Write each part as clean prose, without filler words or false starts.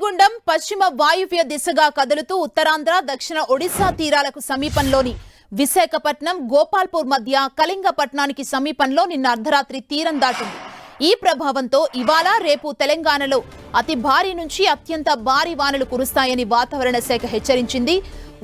వాయుగుండం పశ్చిమ వాయువ్య దిశగా కదులుతూ ఉత్తరాంధ్ర దక్షిణ ఒడిశా తీరాలకు సమీపంలోని విశాఖపట్నం గోపాల్పూర్ మధ్య కళింగపట్నానికి సమీపంలో నిన్న అర్ధరాత్రి తీరం దాటింది. ఈ ప్రభావంతో ఇవాళ రేపు తెలంగాణలో అతి భారీ నుంచి అత్యంత భారీ వానలు కురుస్తాయని వాతావరణ శాఖ హెచ్చరించింది.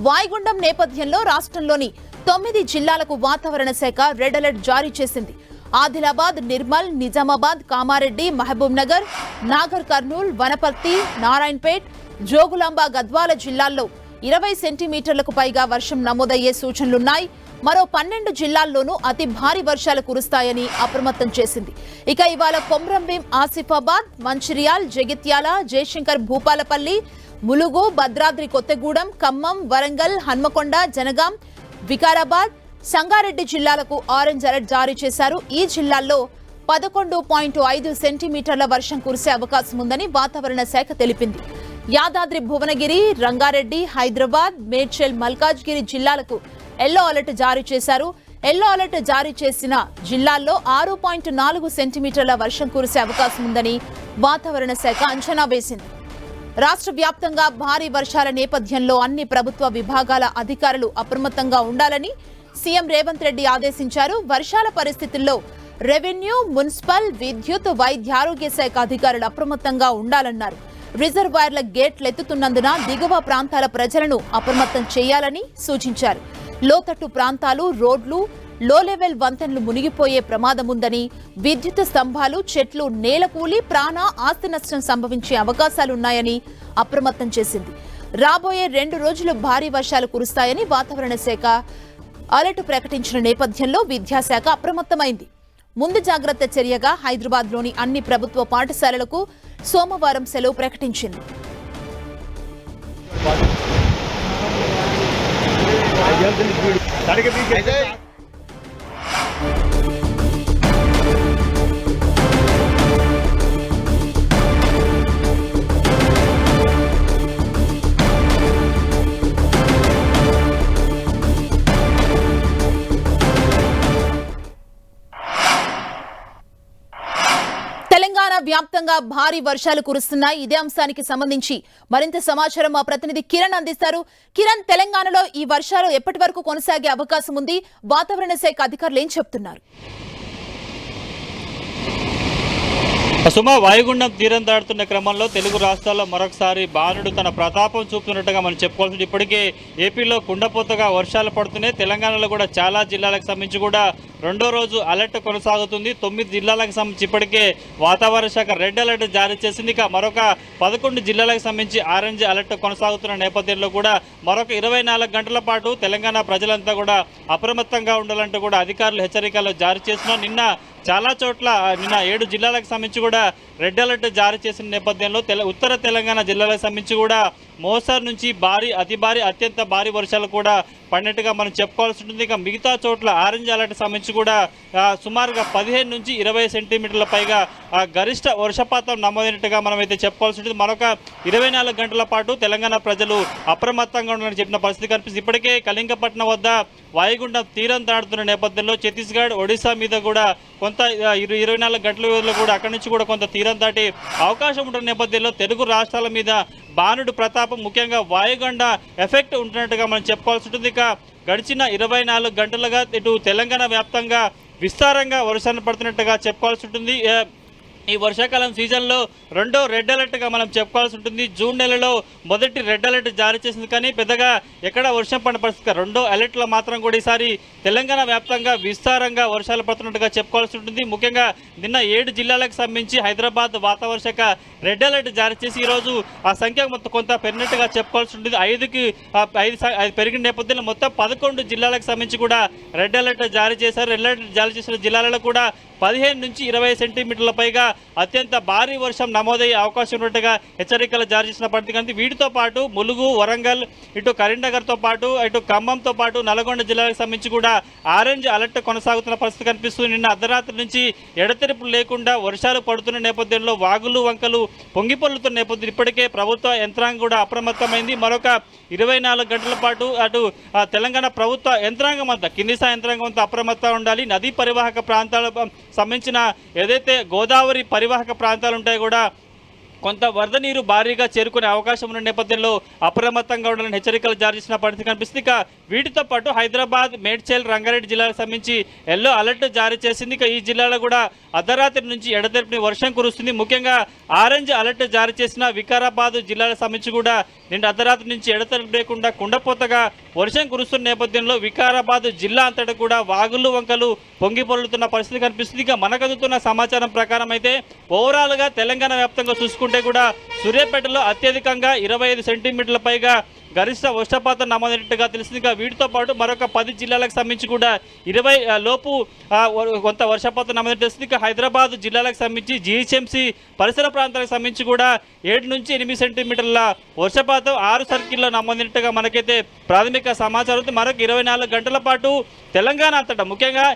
వాయుగుండం నేపథ్యంలో రాష్ట్రంలోని 9 జిల్లాలకు వాతావరణ శాఖ రెడ్ అలర్ట్ జారీ చేసింది. ఆదిలాబాద్, నిర్మల్, నిజామాబాద్, కామారెడ్డి, మహబూబ్ నగర్, నాగర్ కర్నూల్, వనపర్తి, నారాయణపేట్, జోగులాంబ, గద్వాల జిల్లాల్లో 20 సెంటీమీటర్లకు పైగా వర్షం నమోదయ్యే సూచనలున్నాయి. మరో 12 జిల్లాల్లోనూ అతి భారీ వర్షాలు కురుస్తాయని అప్రమత్తం చేసింది. ఇక ఇవాళ కొమ్రంభీం, ఆసిఫాబాద్, మంచిర్యాల్, జగిత్యాల, జయశంకర్ భూపాలపల్లి, ములుగు, భద్రాద్రి కొత్తగూడెం, ఖమ్మం, వరంగల్, హన్మకొండ, జనగాం, వికారాబాద్, సంగారెడ్డి జిల్లాలకు ఆరెంజ్ అలర్ట్ జారీ చేశారు. ఈ జిల్లాల్లో 11.5 సెంటీమీటర్ల వర్షం కురిసే అవకాశం ఉందని వాతావరణ శాఖ తెలిపింది. యాదాద్రి, భువనగిరి, రంగారెడ్డి, హైదరాబాద్, మేడ్చల్, మల్కాజ్గిరి జిల్లాలకు ఎల్లో అలర్ట్ జారీ చేశారు. ఎల్లో అలర్ట్ జారీ చేసిన జిల్లాల్లో 6.4 సెంటీమీటర్ల వర్షం కురిసే అవకాశం ఉందని వాతావరణ శాఖ అంచనా వేసింది. రాష్ట్ర వ్యాప్తంగా భారీ వర్షాల నేపథ్యంలో అన్ని ప్రభుత్వ విభాగాల అధికారులు అప్రమత్తంగా ఉండాలని సీఎం రేవంత్ రెడ్డి ఆదేశించారు. వర్షాల పరిస్థితుల్లో రెవెన్యూ, మున్సిపల్, విద్యుత్, వైద్యారోగ్య శాఖ అధికారులు అప్రమత్తంగా ఉండాలన్నారు. రిజర్వాయర్ల గేట్లెత్తుతున్నందున దిగువ ప్రాంతాల ప్రజలను అప్రమత్తం చేయాలని సూచించారు. లోతట్టు ప్రాంతాలు, రోడ్లు, లో లెవెల్ వంతెనలు మునిగిపోయే ప్రమాదం ఉందని, విద్యుత్ స్తంభాలు, చెట్లు నేలకూలి ప్రాణ, ఆస్తి నష్టం సంభవించే అవకాశాలున్నాయని అప్రమత్తం చేసింది. రాబోయే 2 రోజులు భారీ వర్షాలు కురుస్తాయని వాతావరణ శాఖ అలర్ట్ ప్రకటించిన నేపథ్యంలో విద్యాశాఖ అప్రమత్తమైంది. ముందు జాగ్రత్త చర్యగా హైదరాబాద్లోని అన్ని ప్రభుత్వ పాఠశాలలకు సోమవారం సెలవు ప్రకటించింది. తెలంగాణ వ్యాప్తంగా భారీ వర్షాలు కురుస్తున్నాయి. ఇదే అంశానికి సంబంధించి మరింత సమాచారం మా ప్రతినిధి కిరణ్ అందిస్తారు. కిరణ్, తెలంగాణలో ఈ వర్షాలు ఎప్పటి వరకు కొనసాగే అవకాశం ఉంది? వాతావరణ శాఖ అధికారులు ఏం చెప్తున్నారు? సుమా, వాయుగుండం తీరం దాటుతున్న క్రమంలో తెలుగు రాష్ట్రాల్లో మరొకసారి బాణుడు తన ప్రతాపం చూపుతున్నట్టుగా మనం చెప్పుకోవాల్సింది. ఇప్పటికే ఏపీలో కుండపోతగా వర్షాలు పడుతున్నాయి. తెలంగాణలో కూడా చాలా జిల్లాలకు సంబంధించి కూడా 2వ రోజు అలర్ట్ కొనసాగుతుంది. 9 జిల్లాలకు సంబంధించి ఇప్పటికే వాతావరణ శాఖ రెడ్ అలర్ట్ జారీ చేసింది. ఇక మరొక 11 జిల్లాలకు సంబంధించి ఆరెంజ్ అలర్ట్ కొనసాగుతున్న నేపథ్యంలో కూడా మరొక 24 గంటల పాటు తెలంగాణ ప్రజలంతా కూడా అప్రమత్తంగా ఉండాలంటూ కూడా అధికారులు హెచ్చరికలు జారీ చేస్తున్నారు. నిన్న చాలా చోట్ల 7 జిల్లాలకు సంబంధించి కూడా రెడ్ అలర్ట్ జారీ చేసిన నేపథ్యంలో ఉత్తర తెలంగాణ జిల్లాలకు సంబంధించి కూడా మోస్తరు నుంచి భారీ, అతి భారీ, అత్యంత భారీ వర్షాలు కూడా పడినట్టుగా మనం చెప్పుకోవాల్సి ఉంటుంది. ఇక మిగతా చోట్ల ఆరెంజ్ అలర్ట్ సంబంధించి కూడా సుమారుగా 15 నుంచి 20 సెంటీమీటర్ల పైగా గరిష్ట వర్షపాతం నమోదైనట్టుగా మనం అయితే చెప్పుకోవాల్సి ఉంటుంది. మరొక 24 గంటల పాటు తెలంగాణ ప్రజలు అప్రమత్తంగా ఉండాలని చెప్పిన పరిస్థితి కనిపిస్తుంది. ఇప్పటికే కళింగపట్నం వద్ద వాయుగుండం తీరం దాటుతున్న నేపథ్యంలో ఛత్తీస్గఢ్, ఒడిశా మీద కూడా కొంత 24 గంటల వ్యవధిలో కూడా అక్కడి నుంచి కూడా కొంత తీరం దాటి అవకాశం ఉంటున్న నేపథ్యంలో తెలుగు రాష్ట్రాల మీద బాణుడు ప్రతాపం, ముఖ్యంగా వాయుగుండ ఎఫెక్ట్ ఉంటున్నట్టుగా మనం చెప్పుకోవాల్సి ఉంటుంది. ఇక గడిచిన 24 గంటలుగా ఇటు తెలంగాణ వ్యాప్తంగా విస్తారంగా వర్షాలు పడుతున్నట్టుగా చెప్పుకోవాల్సి ఉంటుంది. ఈ వర్షాకాలం సీజన్లో 2వ రెడ్ అలర్ట్గా మనం చెప్పుకోవాల్సి ఉంటుంది. జూన్ నెలలో మొదటి రెడ్ అలర్ట్ జారీ చేసింది, కానీ పెద్దగా ఎక్కడ వర్షం పడిన పరిస్థితి. 2వ అలర్ట్లో మాత్రం కూడా ఈసారి తెలంగాణ వ్యాప్తంగా విస్తారంగా వర్షాలు పడుతున్నట్టుగా చెప్పుకోవాల్సి ఉంటుంది. ముఖ్యంగా నిన్న 7 జిల్లాలకు సంబంధించి హైదరాబాద్ వాతావరణ శాఖ రెడ్ అలర్ట్ జారీ చేసి ఈరోజు ఆ సంఖ్య మొత్తం కొంత పెరిగినట్టుగా చెప్పుకోవాల్సి ఉంటుంది. 5 పెరిగిన నేపథ్యంలో మొత్తం 11 జిల్లాలకు సంబంధించి కూడా రెడ్ అలర్ట్ జారీ చేశారు. రెడ్ అలర్ట్ జారీ చేసిన జిల్లాలలో కూడా 15 నుంచి 20 సెంటీమీటర్ల పైగా అత్యంత భారీ వర్షం నమోదయ్యే అవకాశం ఉన్నట్టుగా హెచ్చరికలు జారీ చేసిన పరిస్థితి కానీ వీటితో పాటు ములుగు, వరంగల్, ఇటు కరీంనగర్తో పాటు ఇటు ఖమ్మంతో పాటు నల్గొండ జిల్లాలకు సంబంధించి కూడా ఆరెంజ్ అలర్ట్ కొనసాగుతున్న పరిస్థితి కనిపిస్తుంది. నిన్న అర్ధరాత్రి నుంచి ఎడతెరిపులు లేకుండా వర్షాలు పడుతున్న నేపథ్యంలో వాగులు, వంకలు పొంగిపొర్లుతున్న నేపథ్యంలో ఇప్పటికే ప్రభుత్వ యంత్రాంగం కూడా అప్రమత్తమైంది. మరొక 24 గంటల పాటు అటు తెలంగాణ ప్రభుత్వ యంత్రాంగం అంతా, కింది స్థాయి యంత్రాంగం అంతా అప్రమత్తంగా ఉండాలి. నదీ పరివాహక ప్రాంతాల సంబంధించిన ఏదైతే గోదావరి పరివాహక ప్రాంతాలు ఉంటాయో కూడా కొంత వరద నీరు భారీగా చేరుకునే అవకాశం ఉన్న నేపథ్యంలో అప్రమత్తంగా ఉండాలని హెచ్చరికలు జారీ చేసిన పరిస్థితి కనిపిస్తుంది. ఇక వీటితో పాటు హైదరాబాద్, మేడ్చల్, రంగారెడ్డి జిల్లాలకు సంబంధించి ఎల్లో అలర్ట్ జారీ చేసింది. ఇక ఈ జిల్లాలో కూడా అర్ధరాత్రి నుంచి ఎడతెరిపి వర్షం కురుస్తుంది. ముఖ్యంగా ఆరెంజ్ అలర్ట్ జారీ చేసిన వికారాబాద్ జిల్లాలకు సంబంధించి కూడా నిన్న అర్ధరాత్రి నుంచి ఎడతెరిపి లేకుండా కుండపోతగా వర్షం కురుస్తున్న నేపథ్యంలో వికారాబాద్ జిల్లా అంతటా కూడా వాగులు వంకలు పొంగి పొర్లుతున్న పరిస్థితి కనిపిస్తుంది. ఇక మనకు అందుతున్న సమాచారం ప్రకారం అయితే ఓవరాల్గా తెలంగాణ వ్యాప్తంగా చూసుకుంటే కూడా సూర్యాపేటలో అత్యధికంగా 25 సెంటీమీటర్ల పైగా గరిష్ట వర్షపాతం నమోదైనట్టుగా తెలిసింది. ఇక వీటితో పాటు మరొక 10 జిల్లాలకు సంబంధించి కూడా 20 లోపు కొంత వర్షపాతం నమోదైనట్టు తెలిసింది. ఇక హైదరాబాద్ జిల్లాలకు సంబంధించి జీహెచ్ఎంసీ పరిసర ప్రాంతాలకు సంబంధించి కూడా 7 నుంచి 8 సెంటీమీటర్ల వర్షపాతం 6 సర్కిల్లో నమోదైనట్టుగా మనకైతే ప్రాథమిక సమాచారం ఉంది. మరొక 24 గంటల పాటు తెలంగాణ అంతటా ముఖ్యంగా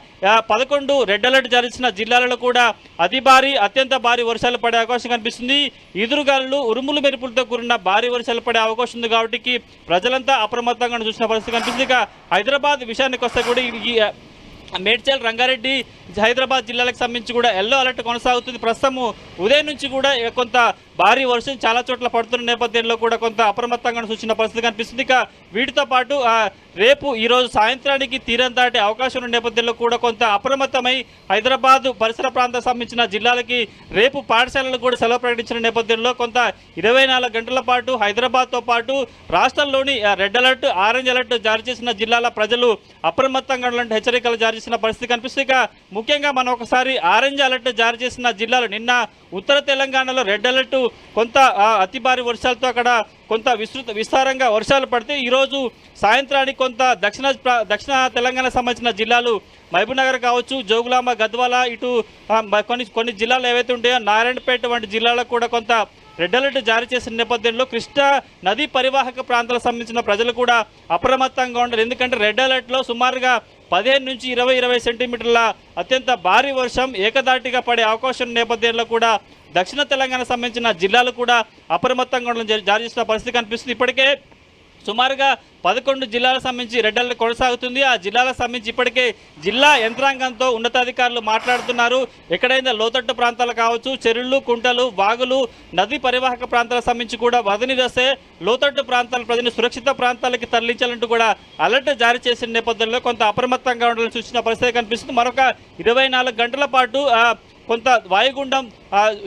11 రెడ్ అలర్ట్ జారీ చేసిన జిల్లాలలో కూడా అతి భారీ, అత్యంత భారీ వర్షాలు పడే అవకాశం కనిపిస్తుంది. ఈదురుగాలులు, ఉరుములు మెరుపులతో కూడిన భారీ వర్షాలు పడే అవకాశం ఉంది. కాబట్టి ప్రజలంతా అప్రమత్తంగా చూసిన పరిస్థితి కనిపిస్తుంది. ఇక హైదరాబాద్ విషయానికి వస్తే కూడా ఈ మేడ్చల్, రంగారెడ్డి, హైదరాబాద్ జిల్లాలకు సంబంధించి కూడా ఎల్లో అలర్ట్ కొనసాగుతుంది. ప్రస్తుతం ఉదయం నుంచి కూడా కొంత భారీ వర్షం చాలా చోట్ల పడుతున్న నేపథ్యంలో కూడా కొంత అప్రమత్తంగా సూచన పరిస్థితి కనిపిస్తుంది. ఇక వీటితో పాటు రేపు ఈరోజు సాయంత్రానికి తీరం దాటే అవకాశం ఉన్న నేపథ్యంలో కూడా కొంత అప్రమత్తమై హైదరాబాద్ పరిసర ప్రాంతాలకు సంబంధించిన జిల్లాలకి రేపు పాఠశాలలు కూడా సెలవు ప్రకటించిన నేపథ్యంలో కొంత 24 గంటల పాటు హైదరాబాద్తో పాటు రాష్ట్రంలోని రెడ్ అలర్ట్, ఆరెంజ్ అలర్ట్ జారీ చేసిన జిల్లాల ప్రజలు అప్రమత్తంగా ఉండాలంటే హెచ్చరికలు జారీ చేసిన పరిస్థితి కనిపిస్తుంది. ఇక ముఖ్యంగా మనం ఒకసారి ఆరెంజ్ అలర్ట్ జారీ చేసిన జిల్లాలు నిన్న ఉత్తర తెలంగాణలో రెడ్ అలర్ట్ కొంత అతి భారీ వర్షాలతో అక్కడ కొంత విస్తారంగా వర్షాలు పడితే ఈరోజు సాయంత్రానికి కొంత దక్షిణ తెలంగాణకు సంబంధించిన జిల్లాలు మహబూబ్నగర్ కావచ్చు, జోగులాంబ, గద్వాల, ఇటు కొన్ని జిల్లాలు ఏవైతే ఉంటాయో నారాయణపేట వంటి జిల్లాలకు కూడా కొంత రెడ్ అలర్ట్ జారీ చేసిన నేపథ్యంలో కృష్ణా నదీ పరివాహక ప్రాంతాలకు సంబంధించిన ప్రజలు కూడా అప్రమత్తంగా ఉండాలి. ఎందుకంటే రెడ్ అలర్ట్లో సుమారుగా 15 నుంచి 20 సెంటీమీటర్ల అత్యంత భారీ వర్షం ఏకదాటిగా పడే అవకాశం నేపథ్యంలో కూడా దక్షిణ తెలంగాణకు సంబంధించిన జిల్లాలు కూడా అప్రమత్తంగా ఉండడం జారీ చేసిన పరిస్థితి కనిపిస్తుంది. ఇప్పటికే సుమారుగా 11 జిల్లాలకు సంబంధించి రెడ్ అలర్ట్ కొనసాగుతుంది. ఆ జిల్లాలకు సంబంధించి ఇప్పటికే జిల్లా యంత్రాంగంతో ఉన్నతాధికారులు మాట్లాడుతున్నారు. ఎక్కడైనా లోతట్టు ప్రాంతాలు కావచ్చు, చెరువులు, కుంటలు, వాగులు, నదీ పరివాహక ప్రాంతాలకు సంబంధించి కూడా వరద వస్తే లోతట్టు ప్రాంతాల ప్రజలను సురక్షిత ప్రాంతాలకి తరలించాలంటూ కూడా అలర్ట్ జారీ చేసిన నేపథ్యంలో కొంత అప్రమత్తంగా ఉండాలని సూచన పరిస్థితి కనిపిస్తుంది. మరొక 24 గంటల పాటు కొంత వాయుగుండం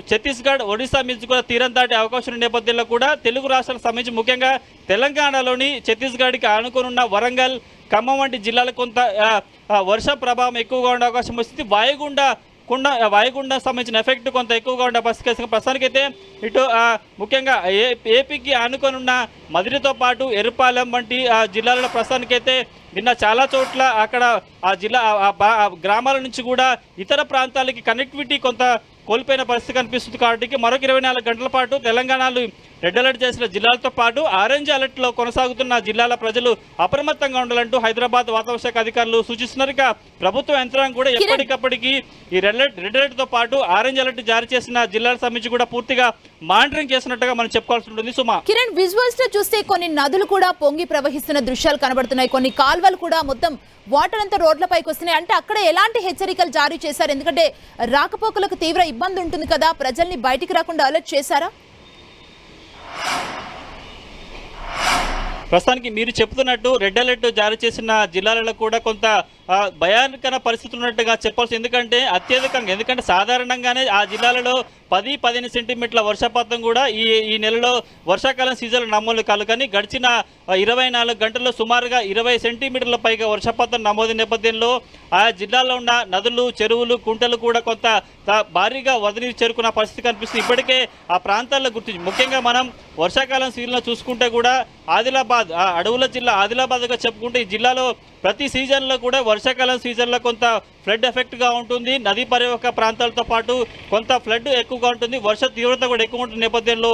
ఛత్తీస్గఢ్, ఒడిశా మీద కూడా తీరం దాటే అవకాశం ఉన్న నేపథ్యంలో కూడా తెలుగు రాష్ట్రాలకు సంబంధించి ముఖ్యంగా తెలంగాణలోని ఛత్తీస్గఢ్కి ఆనుకున్న వరంగల్, ఖమ్మం వంటి జిల్లాలకు కొంత వర్ష ప్రభావం ఎక్కువగా ఉండే అవకాశం వస్తుంది. వాయుగుండం సంబంధించిన ఎఫెక్ట్ కొంత ఎక్కువగా ఉండే పరిస్థితి. ప్రస్తుతానికైతే ఇటు ముఖ్యంగా ఏపీకి ఆనుకొని ఉన్న మదిరితో పాటు ఎరుపాలెం వంటి జిల్లాలలో ప్రస్తుతానికైతే నిన్న చాలా చోట్ల అక్కడ ఆ జిల్లా గ్రామాల నుంచి కూడా ఇతర ప్రాంతాలకి కనెక్టివిటీ కొంత కోల్పోయిన పరిస్థితి కనిపిస్తుంది. కాబట్టి మరొక 24 గంటల పాటు తెలంగాణలో రెడ్ అలర్ట్ చేసిన జిల్లాలతో పాటు ఆరెంజ్ అలర్ట్లో కొనసాగుతున్న జిల్లాల ప్రజలు అప్రమత్తంగా ఉండాలంటూ హైదరాబాద్ వాతావరణ శాఖ అధికారులు సూచిస్తున్నారు. ఇక ప్రభుత్వ యంత్రాంగం కూడా ఎప్పటికప్పటికి ఈ రెడ్ అలర్ట్తో పాటు ఆరెంజ్ అలర్ట్ జారీ చేసిన జిల్లాలకు సంబంధించి కూడా పూర్తిగా మానిటరింగ్ చేసినట్టుగా మనం చెప్పుకోవాల్సి ఉంటుంది. సుమా, కిరణ్, విజువల్స్ లో చూస్తే కొన్ని నదులు కూడా పొంగి ప్రవహిస్తున్న దృశ్యాలు కనబడుతున్నాయి. కొన్ని కాల్వలు కూడా మొత్తం వాటర్ అంతా రోడ్లపైకి వస్తున్నాయి. అంటే అక్కడ ఎలాంటి హెచ్చరికలు జారీ చేశారు? ఎందుకంటే రాకపోకలకు తీవ్ర ఇబ్బంది ఉంటుంది కదా, ప్రజల్ని బయటికి రాకుండా అలర్ట్ చేశారా? ప్రస్తుతానికి మీరు చెప్తున్నట్టు రెడ్ అలర్ట్ జారీ చేసిన జిల్లాలలో కూడా కొంత భయానకర పరిస్థితులు ఉన్నట్టుగా చెప్పాల్సి. ఎందుకంటే సాధారణంగానే ఆ జిల్లాలలో 10-15 సెంటీమీటర్ల వర్షపాతం కూడా ఈ నెలలో వర్షాకాలం సీజన్లో నమోదు కాదు. కానీ గడిచిన 24 గంటల్లో సుమారుగా 20 సెంటీమీటర్ల పైగా వర్షపాతం నమోదు నేపథ్యంలో ఆ జిల్లాలో ఉన్న నదులు, చెరువులు, కుంటలు కూడా కొంత భారీగా వరద నీరు చేరుకున్న పరిస్థితి కనిపిస్తుంది. ఇప్పటికే ఆ ప్రాంతాల్లో గుర్తించి ముఖ్యంగా మనం వర్షాకాలం సీజన్లో చూసుకుంటే కూడా ఆదిలాబాద్, అడవుల జిల్లా ఆదిలాబాద్గా చెప్పుకుంటే ఈ జిల్లాలో ప్రతి సీజన్లో కూడా వర్షాకాలం సీజన్లో కొంత ఫ్లడ్ ఎఫెక్ట్గా ఉంటుంది. నదీ పరివాహక ప్రాంతాలతో పాటు కొంత ఫ్లడ్ ఎక్కువగా ఉంటుంది. వర్ష తీవ్రత కూడా ఎక్కువ ఉంటుంది నేపథ్యంలో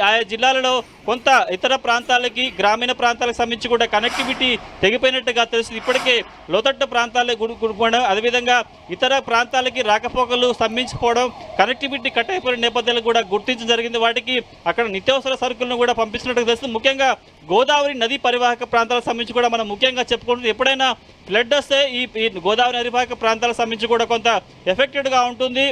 ఆయా జిల్లాలలో కొంత ఇతర ప్రాంతాలకి, గ్రామీణ ప్రాంతాలకు సంబంధించి కూడా కనెక్టివిటీ తెగిపోయినట్టుగా తెలుస్తుంది. ఇప్పటికే లోతట్టు ప్రాంతాలే గుడిపోవడం, అదేవిధంగా ఇతర ప్రాంతాలకి రాకపోకలు స్తంభించిపోవడం, కనెక్టివిటీ కట్ అయిపోయిన నేపథ్యంలో కూడా గుర్తించడం జరిగింది. వాటికి అక్కడ నిత్యావసర సరుకులను కూడా పంపిస్తున్నట్టుగా తెలుస్తుంది. ముఖ్యంగా గోదావరి నదీ పరివాహక ప్రాంతాలకు సంబంధించి కూడా మనం ముఖ్యంగా చెప్పుకుంటుంది. ఎప్పుడైనా ఫ్లడ్ వస్తే ఈ గోదావరి నది పరివాహక ప్రాంతాలకు సంబంధించి కూడా కొంత ఎఫెక్టెడ్గా ఉంటుంది.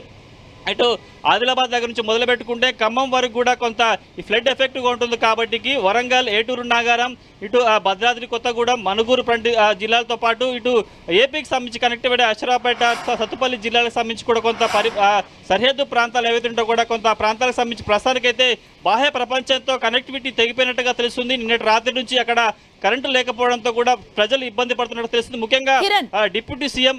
ఇటు ఆదిలాబాద్ దగ్గర నుంచి మొదలు పెట్టుకుంటే ఖమ్మం వరకు కూడా కొంత ఈ ఫ్లడ్ ఎఫెక్ట్గా ఉంటుంది కాబట్టి వరంగల్, ఏటూరు నాగారం, ఇటు భద్రాద్రి కొత్తగూడెం, మనుగూరు జిల్లాలతో పాటు ఇటు ఏపీకి సంబంధించి కనెక్టివిటీ అశ్రాపేట, సత్తుపల్లి జిల్లాలకు సంబంధించి కూడా కొంత సరిహద్దు ప్రాంతాలు ఏవైతే ఉంటో కూడా కొంత ప్రాంతాలకు సంబంధించి ప్రస్తుతానికైతే బాహ్య ప్రపంచంతో కనెక్టివిటీ తెగిపోయినట్టుగా తెలుస్తుంది. నిన్నటి రాత్రి నుంచి అక్కడ కరెంటు లేకపోవడంతో కూడా ప్రజలు ఇబ్బంది పడుతున్నట్టు తెలుస్తుంది. ముఖ్యంగా డిప్యూటీ సీఎం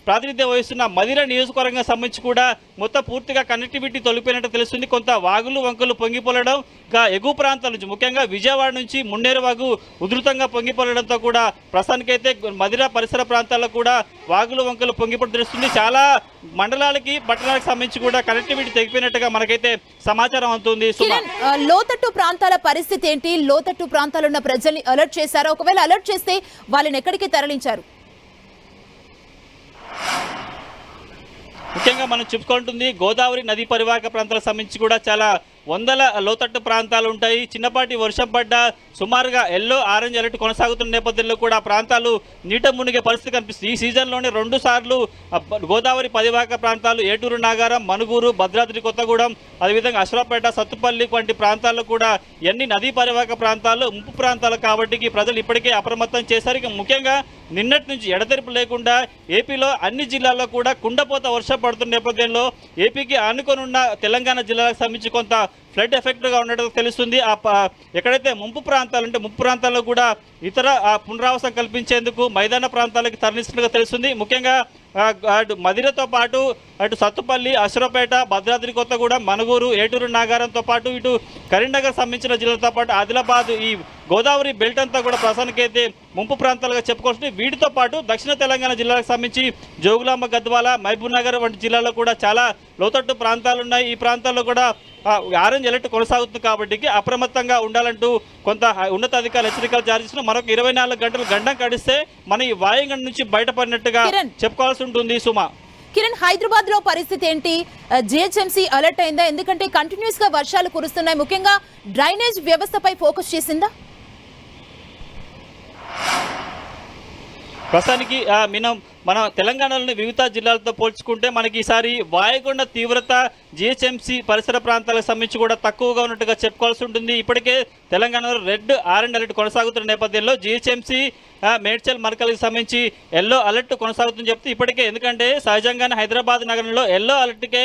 ప్రాతినిధ్యం వహిస్తున్న మదిర నియోజకవర్గం సంబంధించి కూడా మొత్తం పూర్తిగా కనెక్టివిటీ తొలిపోయినట్టు తెలుస్తుంది. కొంత వాగులు వంకలు పొంగిపోలడం, ఇంకా ఎగువ ప్రాంతాల నుంచి ముఖ్యంగా విజయవాడ నుంచి మున్నేరు వాగు ఉధృతంగా పొంగిపోలడంతో కూడా ప్రస్తుతానికైతే మదిర పరిసర ప్రాంతాల్లో కూడా వాగులు వంకలు పొంగిపోవడం తెలుస్తుంది. చాలా మండలాలకి పట్టణాలకు సంబంధించి కూడా కనెక్టివిటీ తెగిపోయినట్టుగా మనకైతే సమాచారం అందుతుంది. లోతట్టు ప్రాంతాల పరిస్థితి ఏంటి? లోతట్టు ప్రాంతాలు ఉన్న ప్రజల్ని అలర్ట్ చేశారా? ఒకవేళ అలర్ట్ చేస్తే వాళ్ళని ఎక్కడికి తరలించారు? ముఖ్యంగా మనం చెప్పుకుంటుంది గోదావరి నదీ పరివాహక ప్రాంతాలకు సంబంధించి కూడా చాలా వందల లోతట్టు ప్రాంతాలు ఉంటాయి. చిన్నపాటి వర్షం పడ్డ సుమారుగా ఎల్లో ఆరెంజ్ అలర్ట్ కొనసాగుతున్న నేపథ్యంలో కూడా ప్రాంతాలు నీట మునిగే పరిస్థితి కనిపిస్తుంది. ఈ సీజన్లోనే 2 సార్లు గోదావరి పరివాహక ప్రాంతాలు ఏటూరు నాగారం, మనుగూరు, భద్రాద్రి కొత్తగూడెం, అదేవిధంగా అశ్రాపేట, సత్తుపల్లి వంటి ప్రాంతాల్లో కూడా ఎన్ని నదీ పరివాహక ప్రాంతాలు ముంపు ప్రాంతాలు కాబట్టి ప్రజలు ఇప్పటికే అప్రమత్తం చేశారు. ఇక ముఖ్యంగా నిన్నటి నుంచి ఎడతెరిపి లేకుండా ఏపీలో అన్ని జిల్లాల్లో కూడా కుండపోత వర్షం పడుతున్న నేపథ్యంలో ఏపీకి ఆనుకొని ఉన్న తెలంగాణ జిల్లాలకు సంబంధించి కొంత ఫ్లడ్ ఎఫెక్ట్గా ఉన్నట్టు తెలుస్తుంది. ఎక్కడైతే ముంపు ప్రాంతాలు ఉంటే ముంపు ప్రాంతాల్లో కూడా ఇతర పునరావాసం కల్పించేందుకు మైదాన ప్రాంతాలకు తరలిస్తున్నట్టుగా తెలుస్తుంది. ముఖ్యంగా అటు మదిరతో పాటు అటు సత్తుపల్లి, అశ్వపేట, భద్రాద్రి కొత్తగూడెం, మనుగూరు, ఏటూరు నాగారంతో పాటు ఇటు కరీంనగర్ సంబంధించిన జిల్లాలతో పాటు ఆదిలాబాద్ ఈ గోదావరి బెల్ట్ అంతా కూడా ప్రస్తుతానికైతే ముంపు ప్రాంతాలుగా చెప్పుకోవచ్చు. వీటితో పాటు దక్షిణ తెలంగాణ జిల్లాలకు సంబంధించి జోగులాంబ, గద్వాల, మహబూబ్ నగర్ వంటి జిల్లాల్లో కూడా చాలా లోతట్టు ప్రాంతాలు ఉన్నాయి. ఈ ప్రాంతాల్లో కూడా ఆరెంజ్ అలర్ట్ కొనసాగుతుంది కాబట్టి అప్రమత్తంగా ఉండాలంటూ కొంత ఉన్నతాధికారులు హెచ్చరికలు జారీ చేసిన మరొక 24 గంటలు గండం కడిస్తే మన ఈ వాయుగండం నుంచి బయటపడినట్టుగా చెప్పుకోవాల్సి ఉంటుంది. సుమా, కిరణ్, హైదరాబాద్ లో పరిస్థితి ఏంటి? జిహెచ్ఎంసీ అలర్ట్ అయిందా? ఎందుకంటే కంటిన్యూస్ గా వర్షాలు కురుస్తున్నాయి. ముఖ్యంగా డ్రైనేజ్ వ్యవస్థపై ఫోకస్ చేసిందా? ప్రస్తుతానికి మన తెలంగాణలోని వివిధ జిల్లాలతో పోల్చుకుంటే మనకి ఈసారి వాయుగుండ తీవ్రత జిహెచ్ఎంసీ పరిసర ప్రాంతాలకు సంబంధించి కూడా తక్కువగా ఉన్నట్టుగా చెప్పుకోవాల్సి ఉంటుంది. ఇప్పటికే తెలంగాణలో రెడ్, ఆరెంజ్ అలర్ట్ కొనసాగుతున్న నేపథ్యంలో జిహెచ్ఎంసీ మేడ్చల్, మర్కల్కి సంబంధించి ఎల్లో అలర్ట్ కొనసాగుతుందని చెప్తే ఇప్పటికే ఎందుకంటే సహజంగానే హైదరాబాద్ నగరంలో ఎల్లో అలర్ట్కే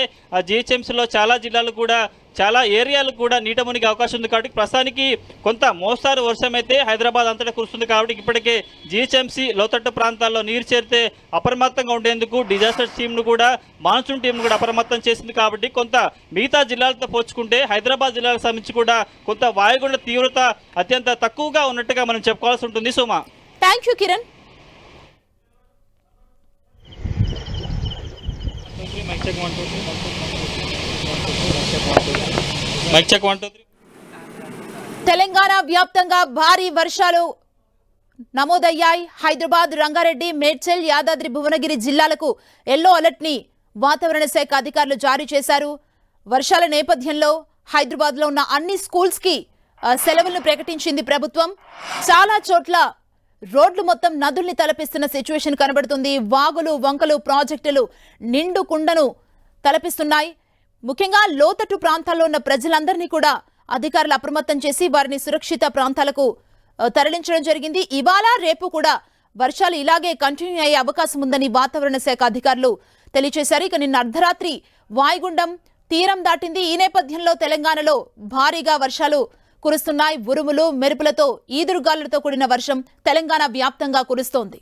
జిహెచ్ఎంసీలో చాలా జిల్లాలు కూడా చాలా ఏరియాలు కూడా నీట మునిగే అవకాశం ఉంది. కాబట్టి ప్రస్తుతానికి కొంత మోస్తారు వర్షం అయితే హైదరాబాద్ అంతటా కురుస్తుంది. కాబట్టి ఇప్పటికే జిహెచ్ఎంసీ లోతట్టు ప్రాంతాల్లో నీరు చేరితే అప్రమత్తంగా ఉండేందుకు డిజాస్టర్ టీంను కూడా, మాన్సూన్ టీంను కూడా అప్రమత్తం చేసింది. కాబట్టి కొంత మిగతా జిల్లాలతో పోల్చుకుంటే హైదరాబాద్ జిల్లాలకు సంబంధించి కూడా కొంత వాయుగుండ తీవ్రత అత్యంత తక్కువగా ఉన్నట్టుగా మనం చెప్పుకోవాల్సి ఉంటుంది. సుమా, థ్యాంక్ యూ కిరణ్. తెలంగాణ వ్యాప్తంగా భారీ వర్షాలు నమోదయ్యాయి. హైదరాబాద్, రంగారెడ్డి, మేడ్చల్, యాదాద్రి భువనగిరి జిల్లాలకు ఎల్లో అలర్ట్ ని వాతావరణ శాఖ అధికారులు జారీ చేశారు. వర్షాల నేపథ్యంలో హైదరాబాద్ లో ఉన్న అన్ని స్కూల్స్ కి సెలవులను ప్రకటించింది ప్రభుత్వం. చాలా చోట్ల రోడ్లు మొత్తం నదుల్ని తలపిస్తున్న సిచ్యువేషన్ కనబడుతుంది. వాగులు, వంకలు, ప్రాజెక్టులు నిండు కుండను తలపిస్తున్నాయి. ముఖ్యంగా లోతట్టు ప్రాంతాల్లో ఉన్న ప్రజలందరినీ కూడా అధికారులు అప్రమత్తం చేసి వారిని సురక్షిత ప్రాంతాలకు తరలించడం జరిగింది. ఇవాళ రేపు కూడా వర్షాలు ఇలాగే కంటిన్యూ అయ్యే అవకాశం ఉందని వాతావరణ శాఖ అధికారులు తెలియజేశారు. ఇక నిన్న అర్ధరాత్రి వాయుగుండం తీరం దాటింది. ఈ నేపథ్యంలో తెలంగాణలో భారీగా వర్షాలు కురుస్తున్నాయి. ఉరుములు, మెరుపులతో, ఈదురుగాలులతో కూడిన వర్షం తెలంగాణ వ్యాప్తంగా కురుస్తోంది.